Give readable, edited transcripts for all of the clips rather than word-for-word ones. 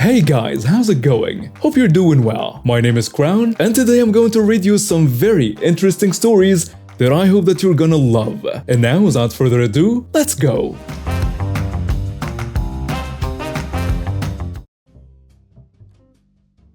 Hey guys, how's it going? Hope you're doing well. My name is Crown, and today I'm going to read you some very interesting stories that I hope that you're gonna love. And now, without further ado, let's go!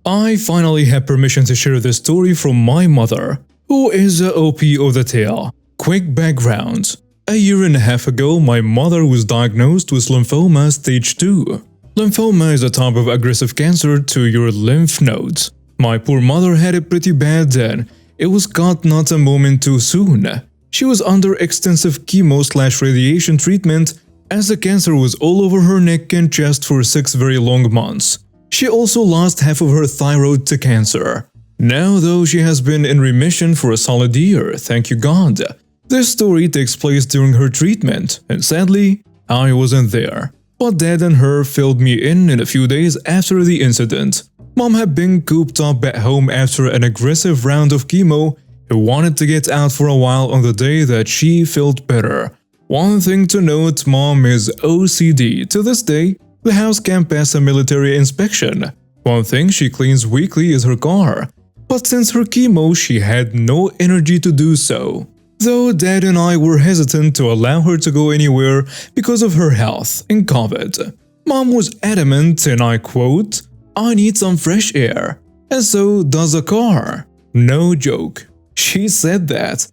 I finally have permission to share this story from my mother, who is the OP of the tale. Quick background. A year and a half ago, my mother was diagnosed with lymphoma stage 2. Lymphoma is a type of aggressive cancer to your lymph nodes. My poor mother had it pretty bad then. It was caught not a moment too soon. She was under extensive chemo/radiation treatment as the cancer was all over her neck and chest for 6 very long months. She also lost half of her thyroid to cancer. Now though, she has been in remission for a solid year, thank you God. This story takes place during her treatment, and sadly, I wasn't there. But Dad and her filled me in a few days after the incident. Mom had been cooped up at home after an aggressive round of chemo who wanted to get out for a while on the day that she felt better. One thing to note, Mom is OCD. To this day, the house can't pass a military inspection. One thing she cleans weekly is her car. But since her chemo, she had no energy to do so. Though Dad and I were hesitant to allow her to go anywhere because of her health in COVID. Mom was adamant, and I quote, "I need some fresh air, and so does a car." No joke. She said that.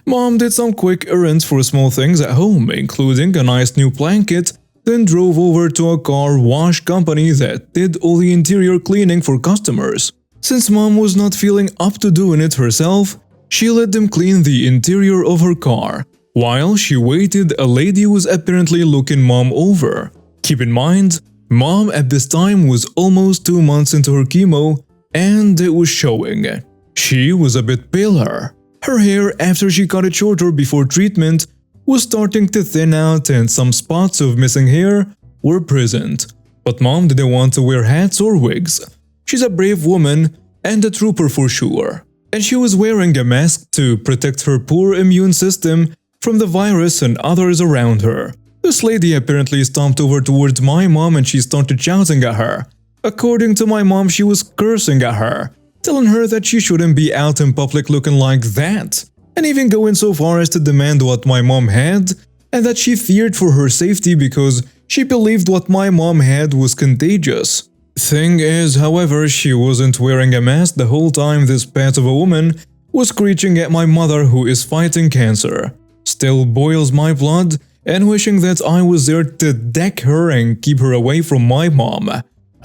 Mom did some quick errands for small things at home, including a nice new blanket, then drove over to a car wash company that did all the interior cleaning for customers. Since Mom was not feeling up to doing it herself, she let them clean the interior of her car. While she waited, a lady was apparently looking Mom over. Keep in mind, Mom at this time was almost 2 months into her chemo, and it was showing. She was a bit paler. Her hair, after she cut it shorter before treatment, was starting to thin out and some spots of missing hair were present. But Mom didn't want to wear hats or wigs. She's a brave woman and a trooper for sure. And she was wearing a mask to protect her poor immune system from the virus and others around her. This lady apparently stomped over towards my mom and she started shouting at her. According to my mom, she was cursing at her, telling her that she shouldn't be out in public looking like that, and even going so far as to demand what my mom had, and that she feared for her safety because she believed what my mom had was contagious. Thing is, however, she wasn't wearing a mask the whole time this pet of a woman was screeching at my mother who is fighting cancer. Still boils my blood and wishing that I was there to deck her and keep her away from my mom.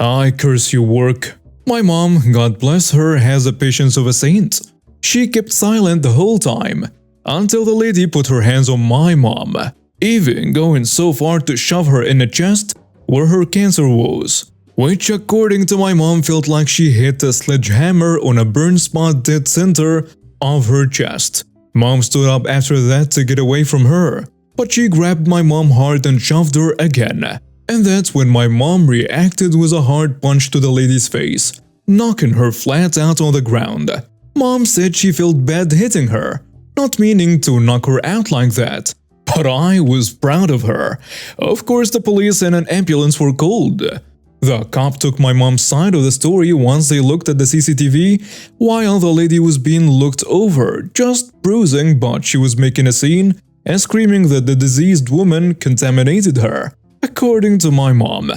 I curse you, work. My mom, God bless her, has the patience of a saint. She kept silent the whole time, until the lady put her hands on my mom, even going so far to shove her in the chest where her cancer was. Which according to my mom felt like she hit a sledgehammer on a burn spot dead center of her chest. Mom stood up after that to get away from her, but she grabbed my mom hard and shoved her again. And that's when my mom reacted with a hard punch to the lady's face, knocking her flat out on the ground. Mom said she felt bad hitting her, not meaning to knock her out like that. But I was proud of her. Of course, the police and an ambulance were called. The cop took my mom's side of the story once they looked at the CCTV while the lady was being looked over, just bruising, but she was making a scene and screaming that the diseased woman contaminated her, according to my mom.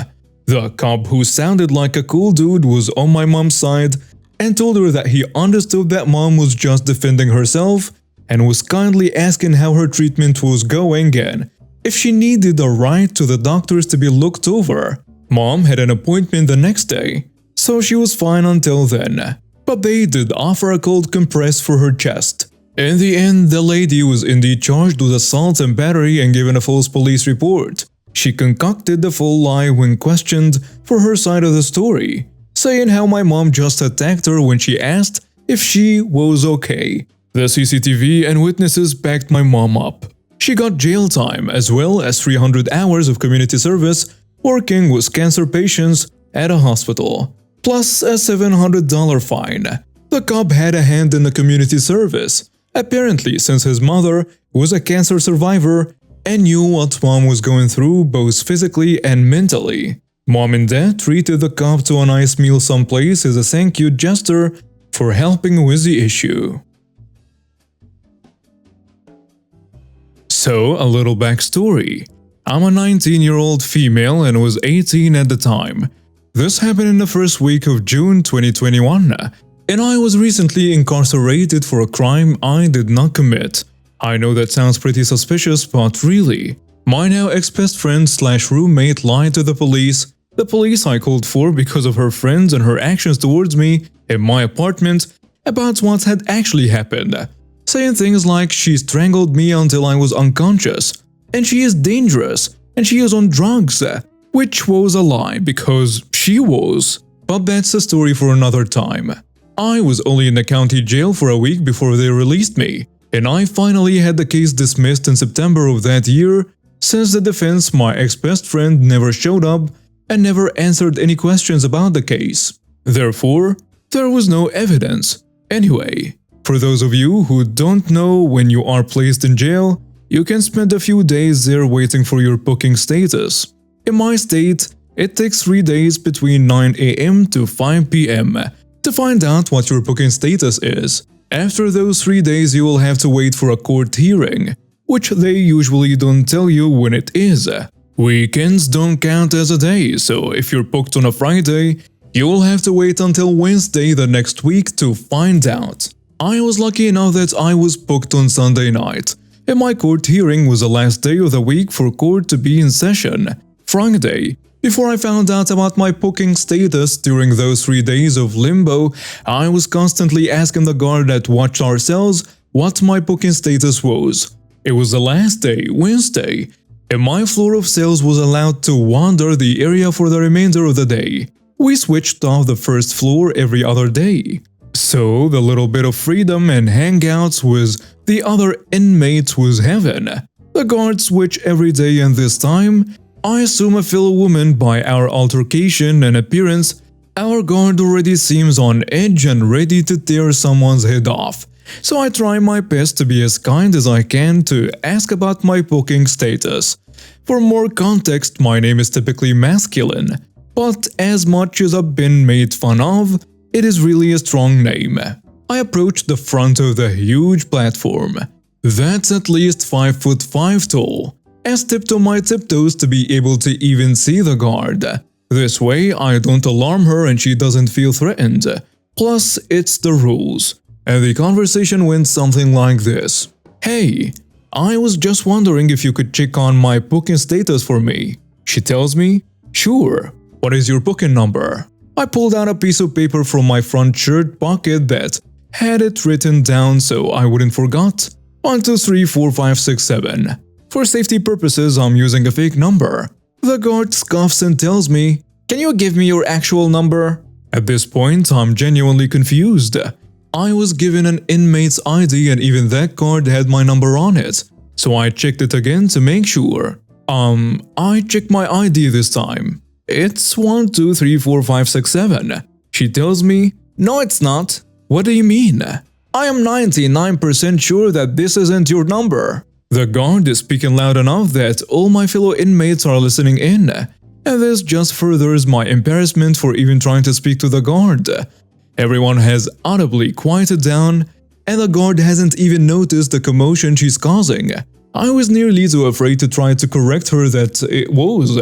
The cop, who sounded like a cool dude, was on my mom's side and told her that he understood that Mom was just defending herself and was kindly asking how her treatment was going and if she needed a ride to the doctors to be looked over. Mom had an appointment the next day, so she was fine until then, but they did offer a cold compress for her chest. In the end, the lady was indeed charged with assault and battery and given a false police report. She concocted the full lie when questioned for her side of the story, saying how my mom just attacked her when she asked if she was okay. The CCTV and witnesses backed my mom up. She got jail time as well as 300 hours of community service working with cancer patients at a hospital, plus a $700 fine. The cop had a hand in the community service, apparently since his mother was a cancer survivor and knew what Mom was going through both physically and mentally. Mom and Dad treated the cop to a nice meal someplace as a thank you gesture for helping with the issue. So, a little backstory. I'm a 19-year-old female and was 18 at the time. This happened in the first week of June 2021, and I was recently incarcerated for a crime I did not commit. I know that sounds pretty suspicious, but really, my now ex-best friend / roommate lied to the police I called for because of her friends and her actions towards me in my apartment about what had actually happened, saying things like she strangled me until I was unconscious, and she is dangerous, and she is on drugs, which was a lie because she was. But that's a story for another time. I was only in the county jail for a week before they released me, and I finally had the case dismissed in September of that year, since the defense, my ex-best friend, never showed up and never answered any questions about the case. Therefore, there was no evidence. Anyway, for those of you who don't know, when you are placed in jail, you can spend a few days there waiting for your booking status. In my state, it takes 3 days between 9 a.m. to 5 p.m. to find out what your booking status is. After those 3 days, you will have to wait for a court hearing, which they usually don't tell you when it is. Weekends don't count as a day, so if you're booked on a Friday, you will have to wait until Wednesday the next week to find out. I was lucky enough that I was booked on Sunday night, and my court hearing was the last day of the week for court to be in session, Friday. Before I found out about my booking status during those 3 days of limbo, I was constantly asking the guard at Watch Our Cells what my booking status was. It was the last day, Wednesday, and my floor of cells was allowed to wander the area for the remainder of the day. We switched off the first floor every other day. So, the little bit of freedom and hangouts with the other inmates was heaven. The guards switch every day, and this time, I assume a fellow woman by our altercation and appearance, our guard already seems on edge and ready to tear someone's head off. So I try my best to be as kind as I can to ask about my booking status. For more context, my name is typically masculine, but as much as I've been made fun of, it is really a strong name. I approach the front of the huge platform. That's at least 5'5" tall. I stepped on my tiptoes to be able to even see the guard. This way, I don't alarm her and she doesn't feel threatened. Plus, it's the rules. And the conversation went something like this. Hey, I was just wondering if you could check on my booking status for me. She tells me, sure. What is your booking number? I pulled out a piece of paper from my front shirt pocket that had it written down so I wouldn't forget. 1, 2, 3, 4, 5, 6, 7. For safety purposes, I'm using a fake number. The guard scoffs and tells me, can you give me your actual number? At this point, I'm genuinely confused. I was given an inmate's ID and even that card had my number on it. So I checked it again to make sure. I checked my ID this time. It's 1, 2, 3, 4, 5, 6, 7. She tells me, no it's not. What do you mean? I am 99% sure that this isn't your number. The guard is speaking loud enough that all my fellow inmates are listening in, and this just furthers my embarrassment for even trying to speak to the guard. Everyone has audibly quieted down, and the guard hasn't even noticed the commotion she's causing. I was nearly too afraid to try to correct her that it was,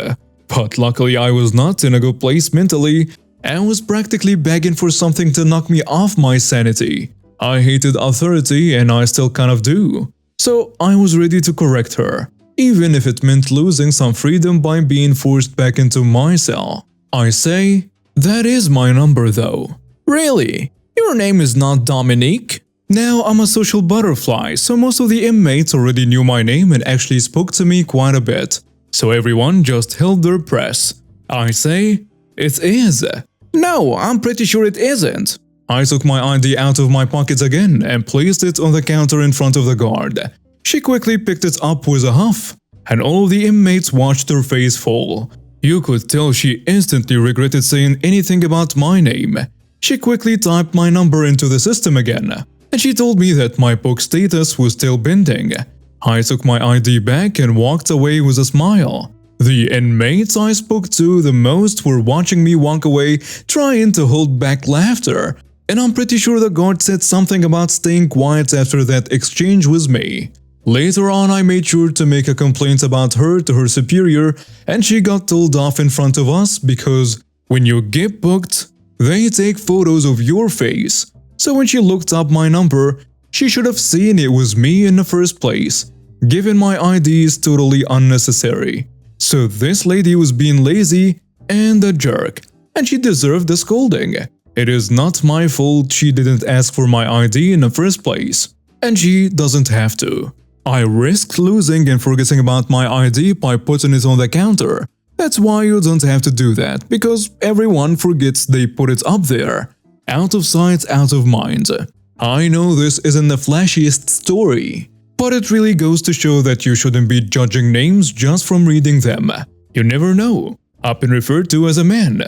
but luckily I was not in a good place mentally and was practically begging for something to knock me off my sanity. I hated authority and I still kind of do. So I was ready to correct her, even if it meant losing some freedom by being forced back into my cell. I say, that is my number though. Really? Your name is not Dominique? Now I'm a social butterfly, so most of the inmates already knew my name and actually spoke to me quite a bit. So everyone just held their breath. I say, it is. No, I'm pretty sure it isn't. I took my ID out of my pocket again and placed it on the counter in front of the guard. She quickly picked it up with a huff, and all of the inmates watched her face fall. You could tell she instantly regretted saying anything about my name. She quickly typed my number into the system again, and she told me that my book status was still pending. I took my ID back and walked away with a smile. The inmates I spoke to the most were watching me walk away, trying to hold back laughter, and I'm pretty sure the guard said something about staying quiet after that exchange with me. Later on, I made sure to make a complaint about her to her superior, and she got told off in front of us because when you get booked, they take photos of your face. So when she looked up my number, she should have seen it was me in the first place. Given my ID is totally unnecessary. So this lady was being lazy and a jerk, and she deserved the scolding. It is not my fault she didn't ask for my ID in the first place, and she doesn't have to. I risked losing and forgetting about my ID by putting it on the counter. That's why you don't have to do that, because everyone forgets they put it up there. Out of sight, out of mind. I know this isn't the flashiest story, but it really goes to show that you shouldn't be judging names just from reading them. You never know. I've been referred to as a man,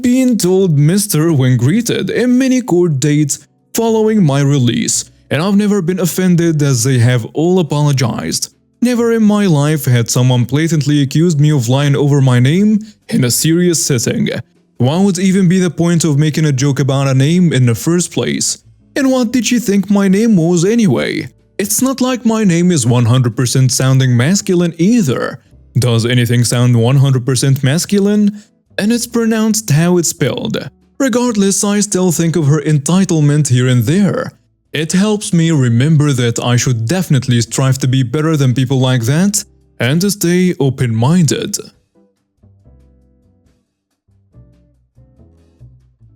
being told Mr. when greeted in many court dates following my release, and I've never been offended as they have all apologized. Never in my life had someone blatantly accused me of lying over my name in a serious setting. What would even be the point of making a joke about a name in the first place? And what did she think my name was anyway? It's not like my name is 100% sounding masculine either. Does anything sound 100% masculine? And it's pronounced how it's spelled. Regardless, I still think of her entitlement here and there. It helps me remember that I should definitely strive to be better than people like that and to stay open-minded.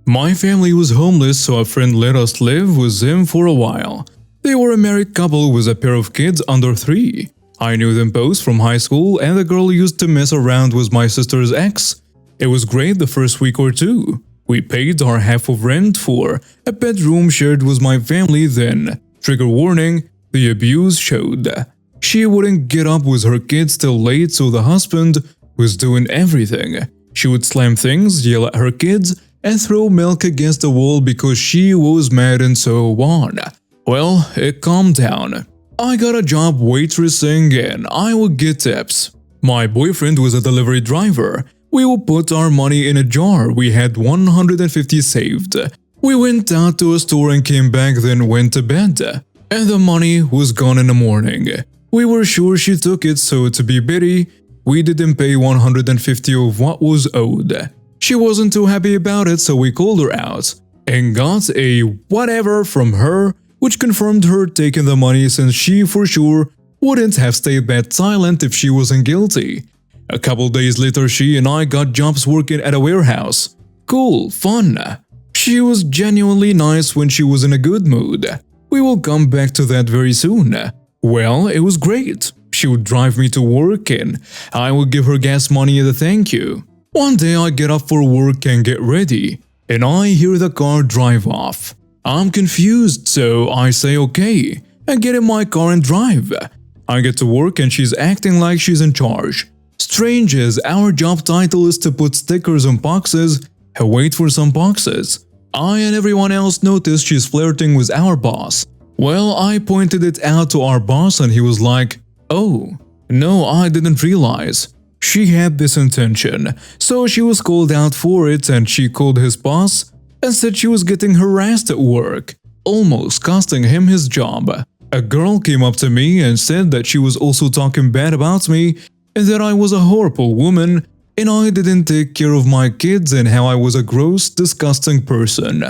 My family was homeless, so a friend let us live with him for a while. They were a married couple with a pair of kids under 3. I knew them both from high school, and the girl used to mess around with my sister's ex. It was great the first week or two. We paid our half of rent for a bedroom shared with my family then. Trigger warning, the abuse showed. She wouldn't get up with her kids till late, so the husband was doing everything. She would slam things, yell at her kids, and throw milk against the wall because she was mad and so on. Well, it calmed down. I got a job waitressing and I would get tips. My boyfriend was a delivery driver. We would put our money in a jar. We had 150 saved. We went out to a store and came back, then went to bed. And the money was gone in the morning. We were sure she took it, so to be bitty, we didn't pay 150 of what was owed. She wasn't too happy about it, so we called her out and got a whatever from her, which confirmed her taking the money since she for sure wouldn't have stayed that silent if she wasn't guilty. A couple days later, she and I got jobs working at a warehouse. Cool, fun. She was genuinely nice when she was in a good mood. We will come back to that very soon. Well, it was great. She would drive me to work and I would give her gas money as a thank you. One day I get up for work and get ready, and I hear the car drive off. I'm confused, so I say okay, and get in my car and drive. I get to work and she's acting like she's in charge. Strange as our job title is to put stickers on boxes and wait for some boxes. I and everyone else noticed she's flirting with our boss. Well, I pointed it out to our boss and he was like, "Oh, no, I didn't realize." She had this intention, so she was called out for it and she called his boss and said she was getting harassed at work, almost costing him his job. A girl came up to me and said that she was also talking bad about me and that I was a horrible woman and I didn't take care of my kids and how I was a gross, disgusting person.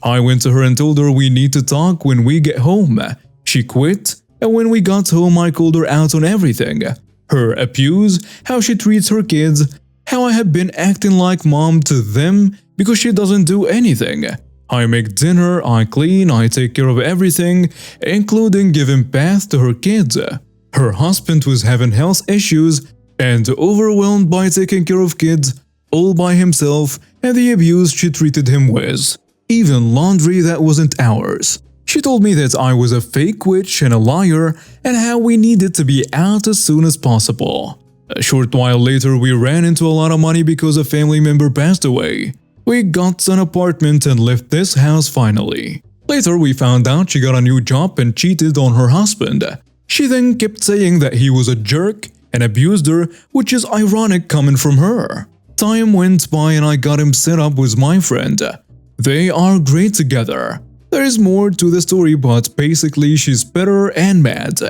I went to her and told her we need to talk when we get home. She quit, and when we got home I called her out on everything. Her abuse, how she treats her kids, how I have been acting like mom to them because she doesn't do anything. I make dinner, I clean, I take care of everything, including giving bath to her kids. Her husband was having health issues and overwhelmed by taking care of kids all by himself and the abuse she treated him with. Even laundry that wasn't ours. She told me that I was a fake witch and a liar and how we needed to be out as soon as possible. A short while later, we ran into a lot of money because a family member passed away. We got an apartment and left this house finally. Later, we found out she got a new job and cheated on her husband. She then kept saying that he was a jerk and abused her, which is ironic coming from her. Time went by and I got him set up with my friend. They are great together. There is more to the story, but basically she's bitter and mad.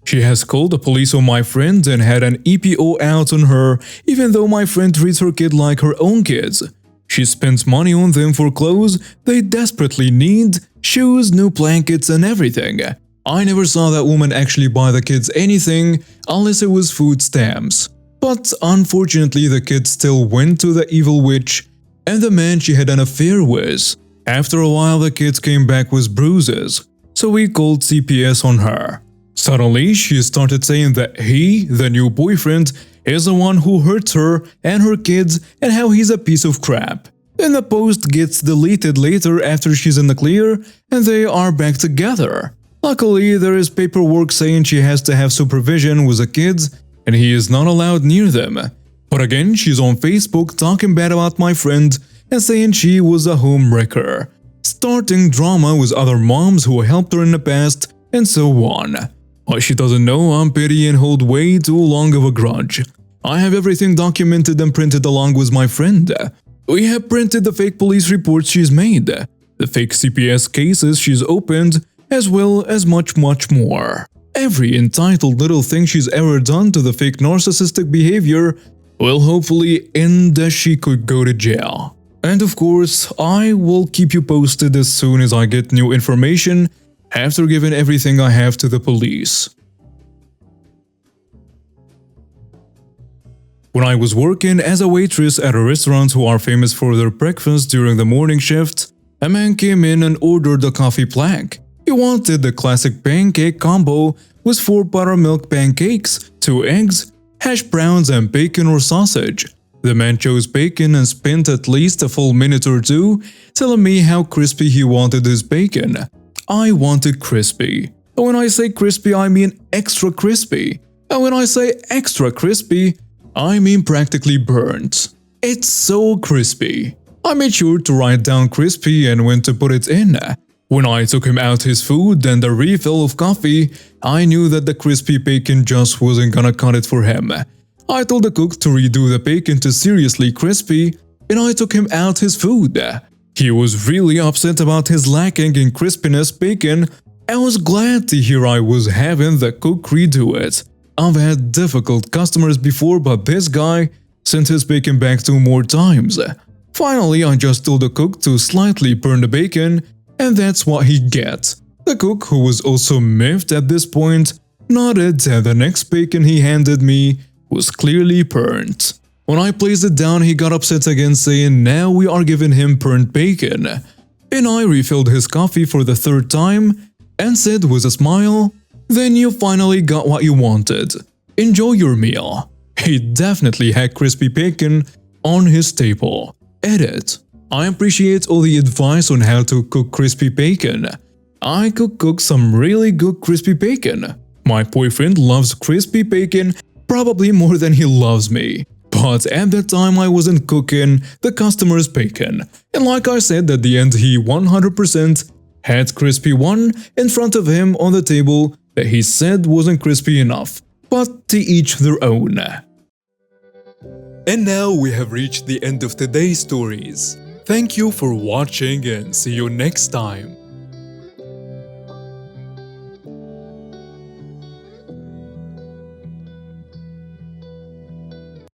She has called the police on my friend and had an EPO out on her, even though my friend treats her kid like her own kids. She spends money on them for clothes they desperately need, shoes, new blankets and everything. I never saw that woman actually buy the kids anything unless it was food stamps. But unfortunately the kids still went to the evil witch and the man she had an affair with. After a while the kids came back with bruises, so we called CPS on her. Suddenly she started saying that he, the new boyfriend, is the one who hurts her and her kids and how he's a piece of crap. Then the post gets deleted later after she's in the clear and they are back together. Luckily, there is paperwork saying she has to have supervision with the kids and he is not allowed near them. But again, she's on Facebook talking bad about my friend and saying she was a home wrecker, starting drama with other moms who helped her in the past and so on. What she doesn't know, I'm petty and hold way too long of a grudge. I have everything documented and printed along with my friend. We have printed the fake police reports she's made, the fake CPS cases she's opened, as well as much more. Every entitled little thing she's ever done to the fake narcissistic behavior will hopefully end as she could go to jail. And of course, I will keep you posted as soon as I get new information after giving everything I have to the police. When I was working as a waitress at a restaurant who are famous for their breakfast during the morning shift, a man came in and ordered a coffee plaque. He wanted the classic pancake combo with 4 buttermilk pancakes, 2 eggs, hash browns and bacon or sausage. The man chose bacon and spent at least a full minute or two telling me how crispy he wanted his bacon. I wanted crispy. And when I say crispy, I mean extra crispy. And when I say extra crispy, I mean practically burnt. It's so crispy. I made sure to write down crispy and when to put it in. When I took him out his food and a refill of coffee, I knew that the crispy bacon just wasn't gonna cut it for him. I told the cook to redo the bacon to seriously crispy, and I took him out his food. He was really upset about his lacking in crispiness bacon and was glad to hear I was having the cook redo it. I've had difficult customers before, but this guy sent his bacon back 2 more times. Finally, I just told the cook to slightly burn the bacon, and that's what he gets. The cook, who was also miffed at this point, nodded and the next bacon he handed me was clearly burnt. When I placed it down, he got upset again, saying now we are giving him burnt bacon. And I refilled his coffee for the 3rd time and said with a smile, "Then you finally got what you wanted. Enjoy your meal." He definitely had crispy bacon on his table. Edit. I appreciate all the advice on how to cook crispy bacon. I could cook some really good crispy bacon. My boyfriend loves crispy bacon probably more than he loves me. But at that time I wasn't cooking the customer's bacon. And like I said, at the end he 100% had crispy one in front of him on the table that he said wasn't crispy enough. But to each their own. And now we have reached the end of today's stories. Thank you for watching and see you next time.